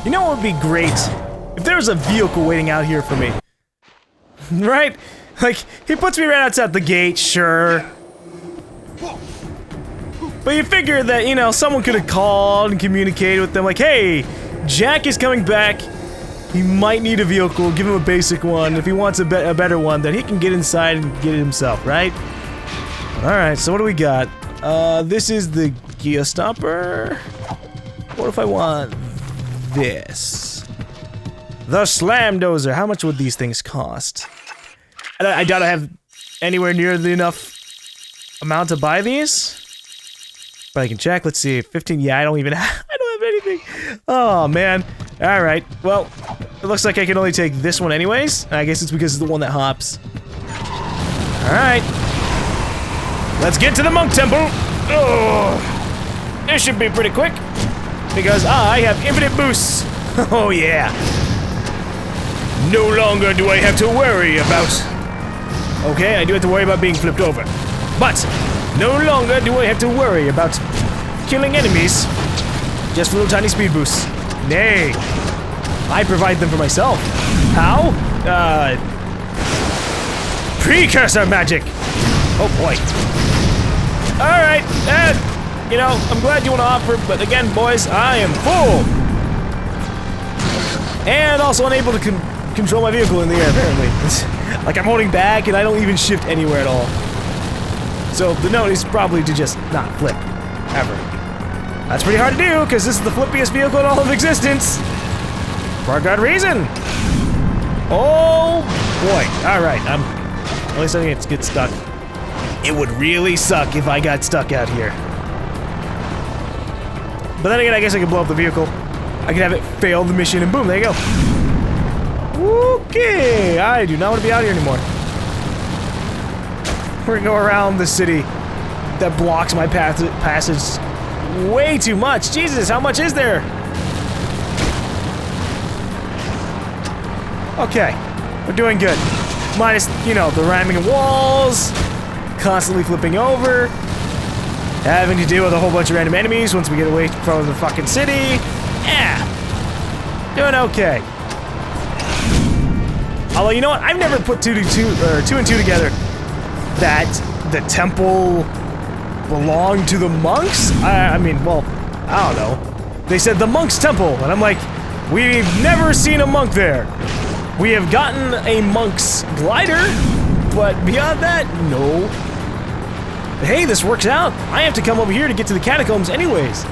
You know what would be great? If there was a vehicle waiting out here for me. Right? Like, he puts me right outside the gate, sure. But you figure that, you know, someone could have called and communicated with them, like, hey, Jak is coming back. He might need a vehicle, give him a basic one. If he wants a better one, then he can get inside and get it himself, right? Alright, so what do we got? This is the gear stopper. What if I want this? The slam dozer. How much would these things cost? I doubt I have anywhere near the enough amount to buy these. But I can check. Let's see. 15. Yeah, I don't have anything. Oh, man. Alright. Well, it looks like I can only take this one anyways. I guess it's because it's the one that hops. Alright. Let's get to the monk temple. Oh, this should be pretty quick. Because I have infinite boosts. Oh, yeah. No longer do I have to worry about... Okay, I do have to worry about being flipped over. But, no longer do I have to worry about killing enemies just for little tiny speed boosts. Nay, I provide them for myself. How? Precursor magic! Oh boy. Alright, you know, I'm glad you want to offer, but again, boys, I am full! And also unable to control my vehicle in the air, apparently. Like I'm holding back and I don't even shift anywhere at all. So the note is probably to just not flip, ever. That's pretty hard to do, because this is the flippiest vehicle in all of existence. For a good reason. Oh boy, alright, at least I didn't get stuck. It would really suck if I got stuck out here. But then again, I guess I could blow up the vehicle. I could have it fail the mission and boom, there you go. Okay, I do not want to be out here anymore. We're gonna go around the city that blocks my passage way too much. Jesus, how much is there? Okay, we're doing good. Minus, you know, the ramming walls, constantly flipping over, having to deal with a whole bunch of random enemies once we get away from the fucking city. Yeah, doing okay. Although, you know what? I've never put two and two together. That the temple belonged to the monks? I mean, well, I don't know. They said the monk's temple, and I'm like, we've never seen a monk there. We have gotten a monk's glider, but beyond that, no. But hey, this works out. I have to come over here to get to the catacombs anyways.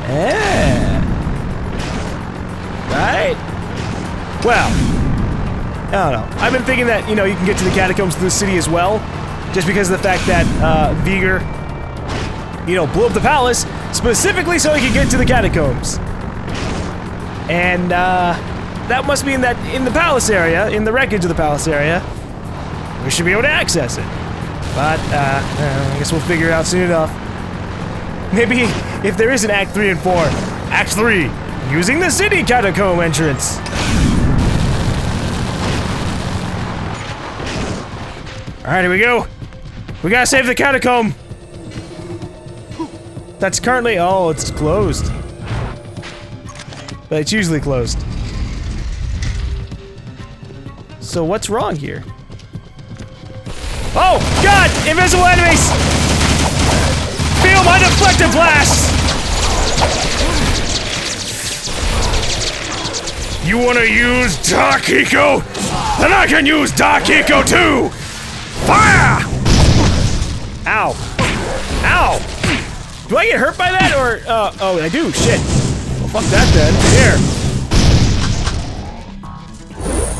Yeah. Right? Well, I don't know. I've been thinking that, you know, you can get to the catacombs through the city as well, just because of the fact that Vigor, you know, blew up the palace specifically so he could get to the catacombs. And that must mean that in the palace area, in the wreckage of the palace area, we should be able to access it. But I guess we'll figure it out soon enough. Maybe if there is an Act 3 and 4, Act 3, using the city catacomb entrance. Alright, here we go. We gotta save the catacomb. That's currently... Oh, it's closed. But it's usually closed. So what's wrong here? Oh, God! Invisible enemies! Feel my deflective blast! You wanna use Dark Eco? Then I can use Dark Eco too! Fire! Ow. Ow! Do I get hurt by that, or, oh, I do, shit. Well, fuck that then. Here.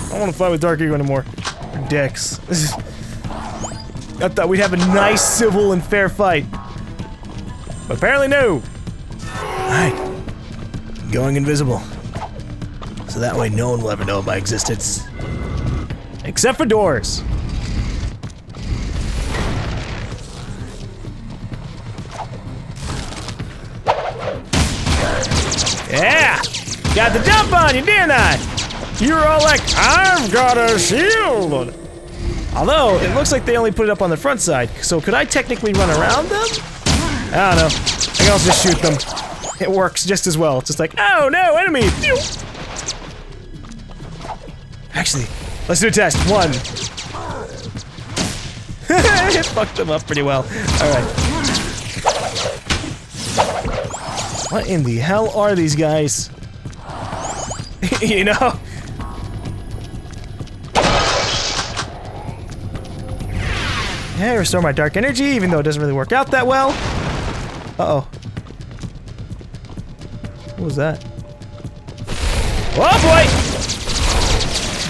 I don't want to fight with Dark Eagle anymore. Or Dex. I thought we'd have a nice, civil, and fair fight. But apparently no. Alright. Going invisible. So that way no one will ever know of my existence. Except for doors. Yeah! Got the jump on you, didn't I? You were all like, I've got a shield! Although, it looks like they only put it up on the front side, so could I technically run around them? I don't know. I can also just shoot them. It works just as well. It's just like, oh no, enemy! Actually, let's do a test. 1. It fucked them up pretty well. Alright. What in the hell are these guys? You know? Yeah, restore my dark energy, even though it doesn't really work out that well. Uh-oh. What was that? Oh boy!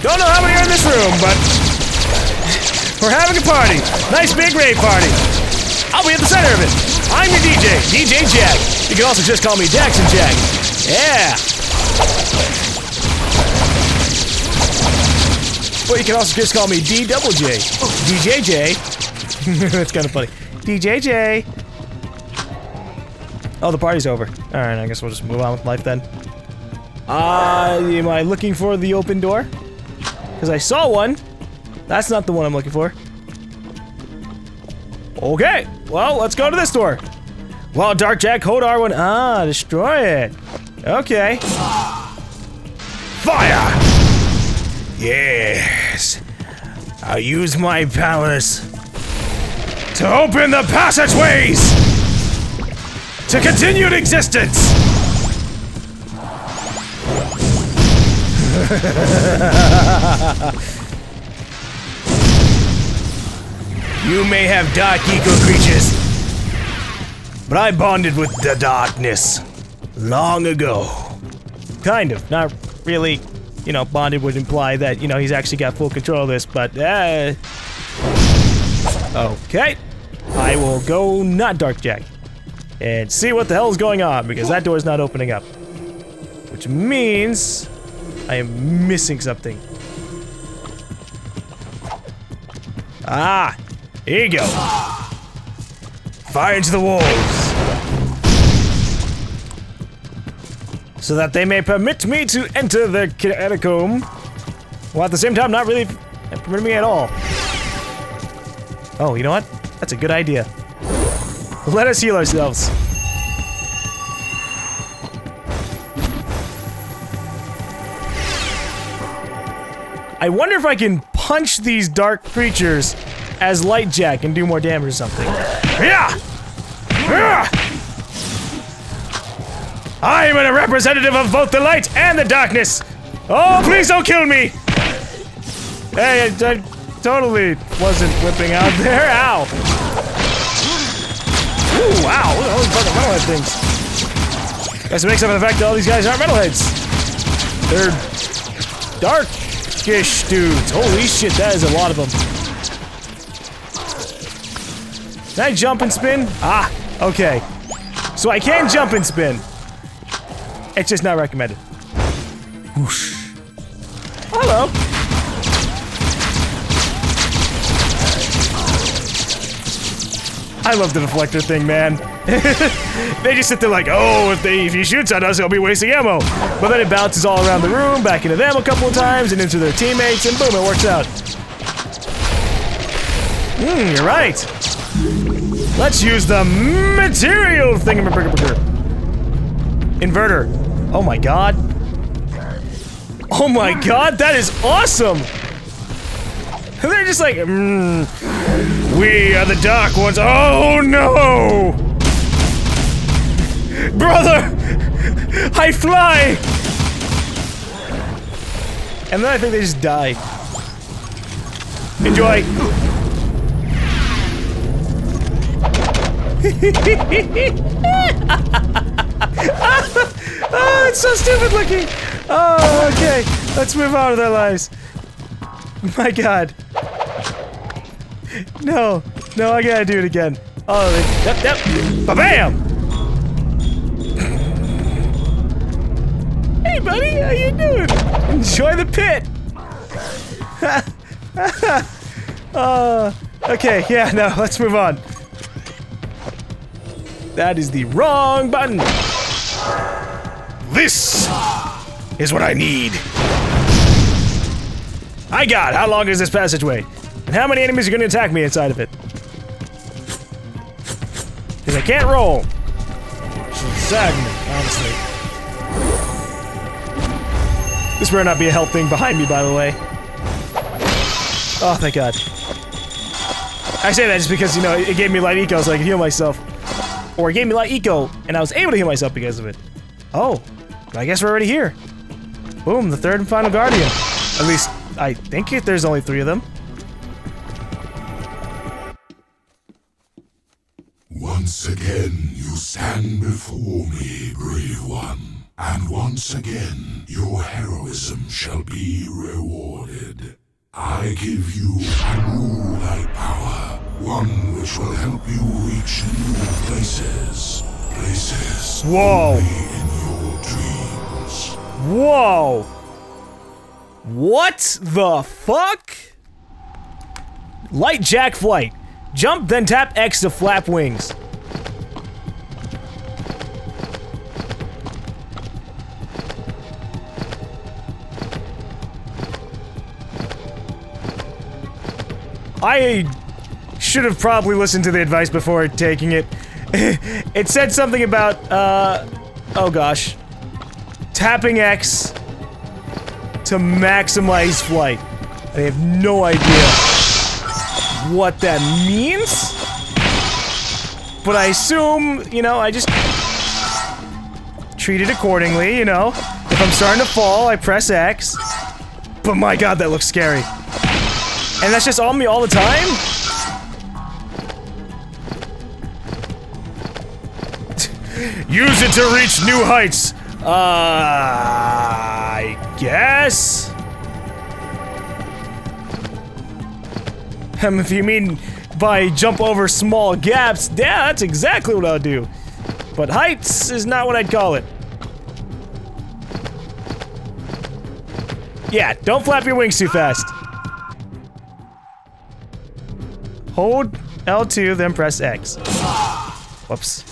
Don't know how many are in this room, but we're having a party. Nice big rave party. I'll be at the center of it. I'm your DJ, DJ Jak. You can also just call me Dax and Jak. Yeah. Or you can also just call me D-double-J. DJJ. That's kind of funny. DJJ. Oh, the party's over. Alright, I guess we'll just move on with life then. Am I looking for the open door? Because I saw one. That's not the one I'm looking for. Okay, well, let's go to this door. Well, Dark Jak, hold R1. Ah, destroy it. Okay. Fire! Yes. I'll use my powers to open the passageways to continued existence. You may have dark eco creatures, but I bonded with the darkness long ago. Kind of, not really. You know, bonded would imply that, you know, he's actually got full control of this, but, okay. I will go not Dark Jak and see what the hell is going on, because that door is not opening up. Which means I am missing something. Ah! Here you go. Fire into the walls, so that they may permit me to enter the catacomb, while at the same time not really permitting me at all. Oh, you know what? That's a good idea. Let us heal ourselves. I wonder if I can punch these dark creatures as Light Jak and do more damage or something. Yeah! Yeah! I am a representative of both the light and the darkness! Oh, please don't kill me! Hey, I totally wasn't whipping out there. Ow! Ooh, wow, look at all these fucking metalhead things. Guess it makes up for the fact that all these guys aren't metalheads. They're darkish dudes. Holy shit, that is a lot of them. Can I jump and spin? Ah, okay. So I can jump and spin. It's just not recommended. Whoosh. Hello. I love the deflector thing, man. They just sit there like, oh, if he shoots at us, he'll be wasting ammo. But then it bounces all around the room, back into them a couple of times, and into their teammates, and boom, it works out. You're right. Let's use the material thingamabigger. Inverter. Oh my god. Oh my god, that is awesome! They're just like, we are the dark ones. Oh no! Brother! I fly! And then I think they just die. Enjoy! Oh, it's so stupid looking! Oh, okay. Let's move on with our lives. My god. No. No, I gotta do it again. Oh, yep. Ba-bam! Hey, buddy, how you doing? Enjoy the pit! Okay, yeah, no, let's move on. That is the wrong button. This is what I need. How long is this passageway? And how many enemies are gonna attack me inside of it? Because I can't roll. Which is sad me, honestly. This better not be a health thing behind me, by the way. Oh, thank God. I say that just because, you know, it gave me light eco so I could heal myself. Or it gave me light eco, and I was able to heal myself because of it. Oh, I guess we're already here. Boom, the third and final Guardian. At least, I think there's only 3 of them. Once again, you stand before me, brave one. And once again, your heroism shall be rewarded. I give you a new light power, one which will help you reach new places. Places Whoa. only in your dreams. Whoa! What the fuck? Light jack flight. Jump, then tap X to flap wings. I should have probably listened to the advice before taking it. It said something about, oh gosh. Tapping X to maximize flight. I have no idea what that means. But I assume, you know, I just treat it accordingly, you know. If I'm starting to fall, I press X. But my God, that looks scary. And that's just on me all the time? Use it to reach new heights. I guess? If you mean by jump over small gaps, yeah, that's exactly what I'll do. But heights is not what I'd call it. Yeah, don't flap your wings too fast. Hold L2, then press X. Whoops.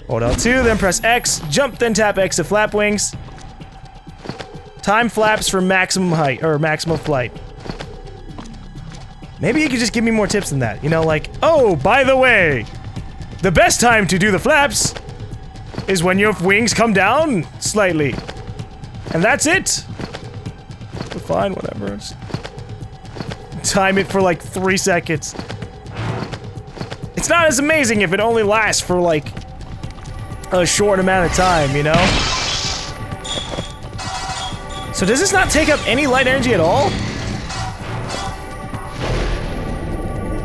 Hold L2, then press X. Jump, then tap X to flap wings. Time flaps for maximum height, or maximum flight. Maybe you could just give me more tips than that. You know, like, oh, by the way, the best time to do the flaps is when your wings come down slightly. And that's it. Fine, whatever. Just time it for like 3 seconds. It's not as amazing if it only lasts for like a short amount of time, you know? So does this not take up any light energy at all?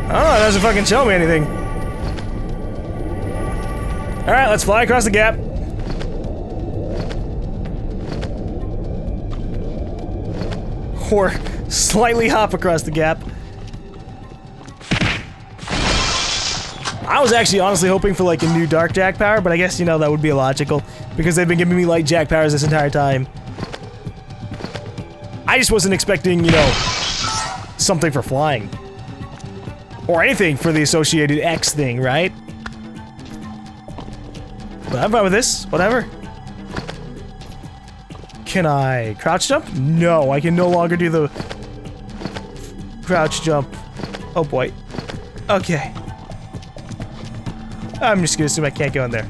I don't know, it doesn't fucking show me anything. Alright, let's fly across the gap. Or slightly hop across the gap. I was actually honestly hoping for like a new dark jack power, but I guess, you know, that would be illogical because they've been giving me light jack powers this entire time. I just wasn't expecting, you know, something for flying. Or anything for the associated X thing, right? But I'm fine with this, whatever. Can I crouch jump? No, I can no longer do the crouch jump. Oh boy. Okay. I'm just gonna assume I can't go in there.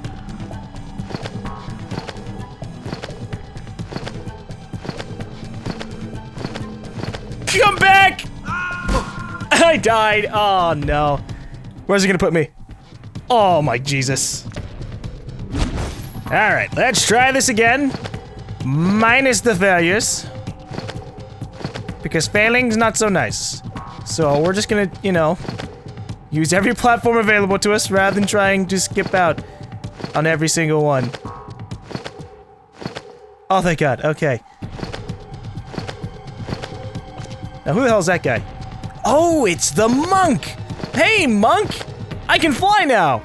Come back! I died. Oh no. Where's it gonna put me? Oh my Jesus. Alright, let's try this again. Minus the failures. Because failing's not so nice. So we're just gonna, you know, use every platform available to us rather than trying to skip out on every single one. Oh, thank God. Okay. Now, who the hell is that guy? Oh, it's the monk! Hey, monk! I can fly now!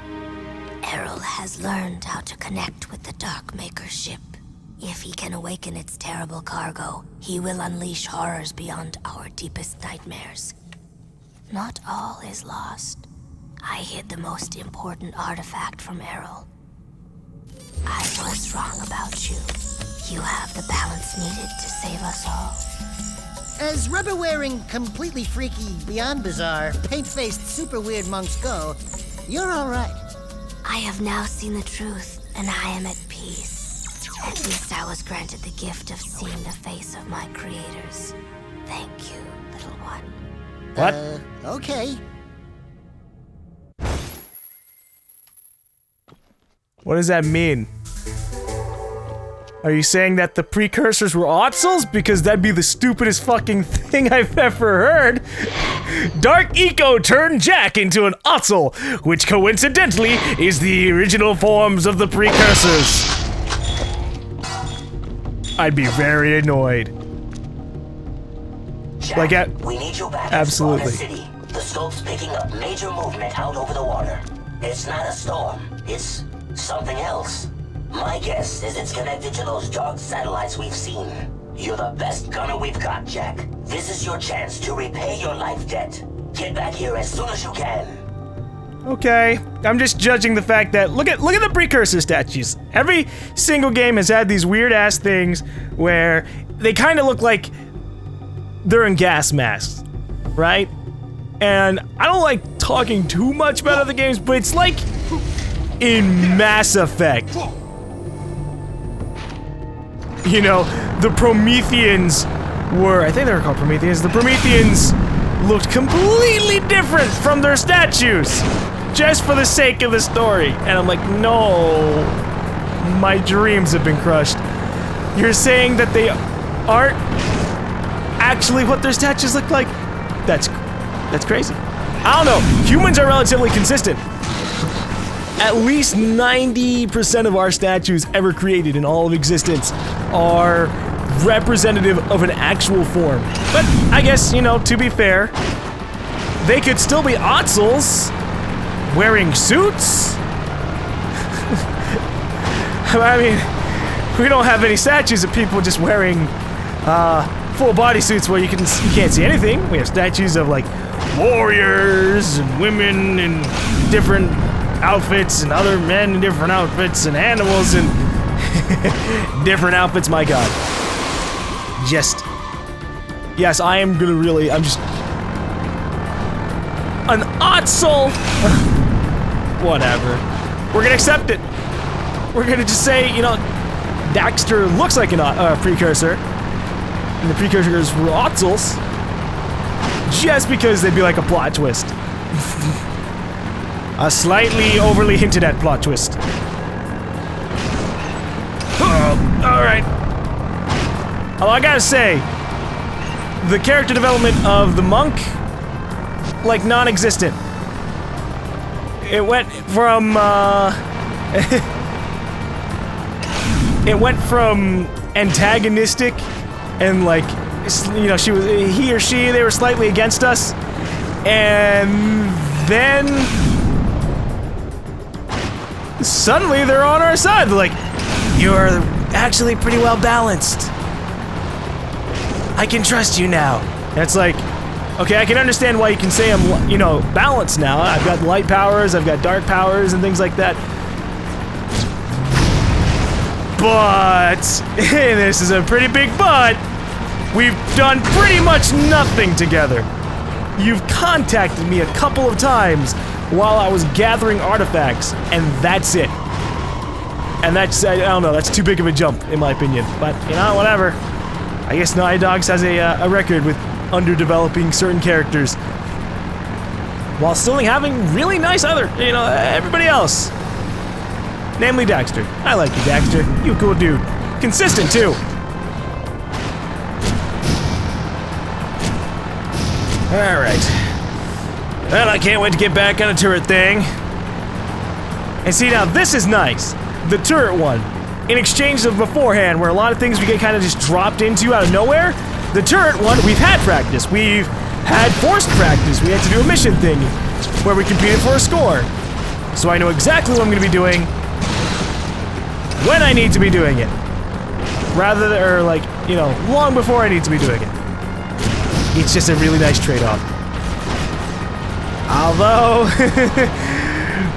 Errol has learned how to connect with the Darkmaker ship. If he can awaken its terrible cargo, he will unleash horrors beyond our deepest nightmares. Not all is lost. I hid the most important artifact from Errol. I was wrong about you. You have the balance needed to save us all. As rubber-wearing, completely freaky, beyond bizarre, paint-faced, super weird monks go, you're all right. I have now seen the truth, and I am at peace. At least I was granted the gift of seeing the face of my creators. Thank you, little one. What? Okay. What does that mean? Are you saying that the Precursors were Otzels? Because that'd be the stupidest fucking thing I've ever heard. Dark Eco turned Jak into an Otzel, which coincidentally is the original forms of the Precursors. I'd be very annoyed. Jak, we need you back absolutely. in City. The scope's picking up major movement out over the water. It's not a storm. It's something else. My guess is it's connected to those dark satellites we've seen. You're the best gunner we've got, Jak. This is your chance to repay your life debt. Get back here as soon as you can. Okay, I'm just judging the fact that look at the Precursor statues. Every single game has had these weird ass things where they kind of look like they're in gas masks, right? And I don't like talking too much about other games, but it's like in Mass Effect. You know, the Prometheans were, I think they were called Prometheans, the Prometheans looked completely different from their statues, just for the sake of the story. And I'm like, no, my dreams have been crushed. You're saying that they aren't actually what their statues look like? That's crazy. I don't know, humans are relatively consistent. At least 90% of our statues ever created in all of existence are representative of an actual form. But I guess, you know, to be fair, they could still be Otzels wearing suits. I mean, we don't have any statues of people just wearing full body suits where you can't see anything. We have statues of like warriors and women in different outfits and other men in different outfits and animals in different outfits. My god. Yes, I am gonna really, I'm just an Otzel. Whatever. We're gonna accept it. We're gonna just say, you know, Daxter looks like a Precursor, and the Precursors were Otzels, just because they'd be like a plot twist. A slightly overly hinted at plot twist. Alright. Oh, I gotta say, the character development of the monk, like, non-existent. It went from, it went from antagonistic and, like, you know, he or she, they were slightly against us, and then suddenly they're on our side. They're like, you're actually pretty well balanced. I can trust you now. And it's like, okay, I can understand why you can say I'm, you know, balanced now. I've got light powers, I've got dark powers, and things like that. But, this is a pretty big but, we've done pretty much nothing together. You've contacted me a couple of times while I was gathering artifacts, and that's it. And that's, I don't know, that's too big of a jump, in my opinion. But, you know, whatever. I guess Naughty Dog has a record with underdeveloping certain characters, while still having really nice everybody else. Namely Daxter. I like you, Daxter. You a cool dude. Consistent, too. Alright. Well, I can't wait to get back on a turret thing. And see, now this is nice. The turret one. In exchange of beforehand, where a lot of things we get kind of just dropped into out of nowhere, the turret one, we've had practice. We've had forced practice. We had to do a mission thing where we competed for a score. So I know exactly what I'm going to be doing when I need to be doing it. Rather than, or like, you know, long before I need to be doing it. It's just a really nice trade-off. Although,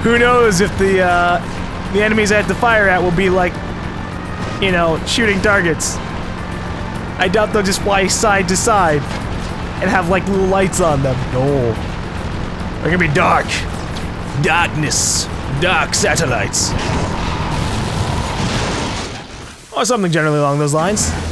who knows if the enemies I have to fire at will be like, you know, shooting targets. I doubt they'll just fly side to side and have like little lights on them. No. They're gonna be dark. Darkness. Dark satellites. Or something generally along those lines.